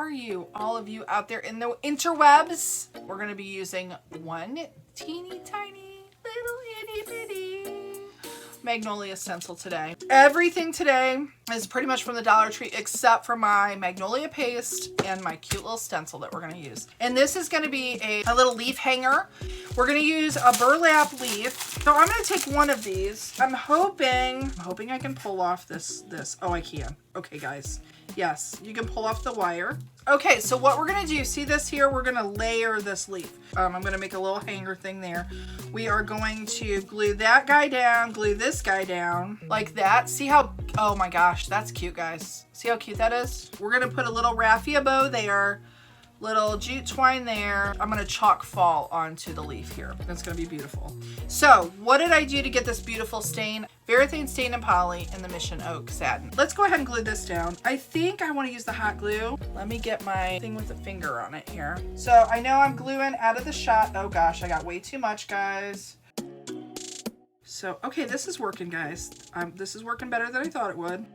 are you? All of you out there in the interwebs. We're gonna be using one teeny tiny little itty bitty Magnolia stencil today. Everything today is pretty much from the Dollar Tree except for my Magnolia paste and my cute little stencil that we're gonna use. And this is gonna be a little leaf hanger. We're gonna use a burlap leaf. So I'm gonna take one of these. I'm hoping I can pull off this. Oh, I can. Okay, guys. Yes, you can pull off the wire. Okay, so what we're gonna do, see this here? We're gonna layer this leaf. I'm gonna make a little hanger thing there. We are going to glue that guy down, glue this guy down, like that. See how, oh my gosh, that's cute, guys. See how cute that is? We're gonna put a little raffia bow there, little jute twine there. I'm gonna chalk fall onto the leaf here. It's gonna be beautiful. So what did I do to get this beautiful stain? Varathane Stain and Poly in the Mission Oak Satin. Let's go ahead and glue this down. I think I wanna use the hot glue. Let me get my thing with the finger on it here. So I know I'm gluing out of the shot. Oh gosh, I got way too much, guys. So, okay, this is working, guys. This is working better than I thought it would.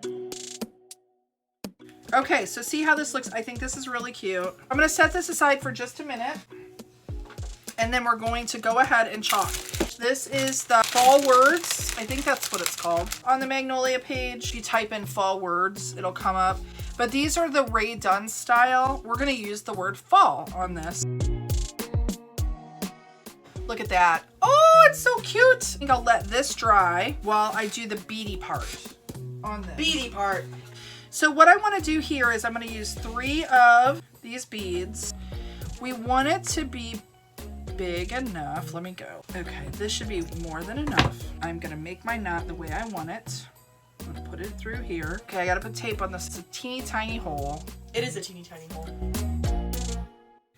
Okay, so see how this looks? I think this is really cute. I'm gonna set this aside for just a minute. And then we're going to go ahead and chalk. This is the Fall Words. I think that's what it's called. On the Magnolia page, if you type in Fall Words, it'll come up. But these are the Rae Dunn style. We're gonna use the word fall on this. Look at that. Oh, it's so cute. I think I'll let this dry while I do the beady part on this. Beady part. So what I want to do here is I'm going to use 3 of these beads. We want it to be big enough. Let me go. Okay, this should be more than enough. I'm going to make my knot the way I want it. I'm going to put it through here. Okay, I got to put tape on this. It's a teeny tiny hole. It is a teeny tiny hole.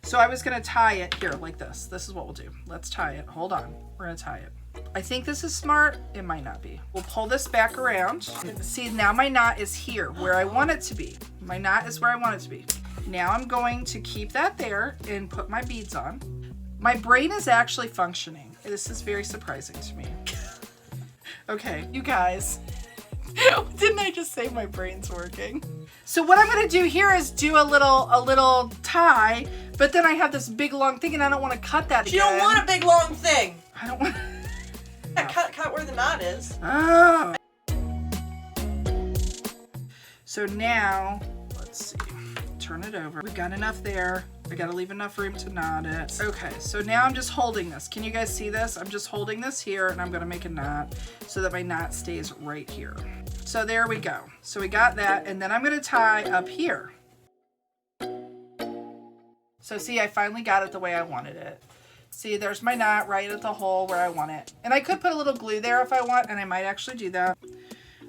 So I was going to tie it here like this. This is what we'll do. Let's tie it. Hold on. We're going to tie it. I think this is smart. It might not be. We'll pull this back around. See, now my knot is here where I want it to be. My knot is where I want it to be. Now I'm going to keep that there and put my beads on. My brain is actually functioning. This is very surprising to me. Okay, you guys. Didn't I just say my brain's working? So what I'm gonna do here is do a little tie, but then I have this big long thing and I don't want to cut that again. You don't want a big long thing. I don't want. Yeah, cut where the knot is. Oh. So now, let's see. Turn it over. We've got enough there. I gotta leave enough room to knot it. Okay, so now I'm just holding this. Can you guys see this? I'm just holding this here and I'm gonna make a knot so that my knot stays right here. So there we go. So we got that, and then I'm gonna tie up here. So see, I finally got it the way I wanted it. See, there's my knot right at the hole where I want it. And I could put a little glue there if I want, and I might actually do that.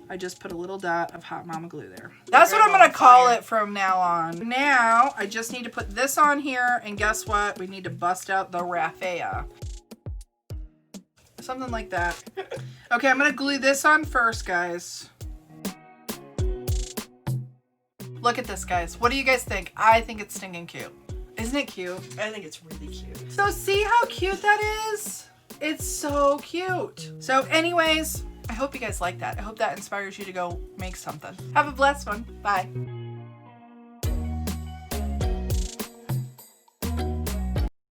I just put a little dot of Hot Mama glue there. That's what I'm gonna call it from now on. Now, I just need to put this on here, and guess what? We need to bust out the raffia. Something like that. Okay, I'm gonna glue this on first, guys. Look at this, guys. What do you guys think? I think it's stinking cute. Isn't it cute? I think it's really cute. So see how cute that is? It's so cute. So anyways, I hope you guys like that. I hope that inspires you to go make something. Have a blessed one. Bye.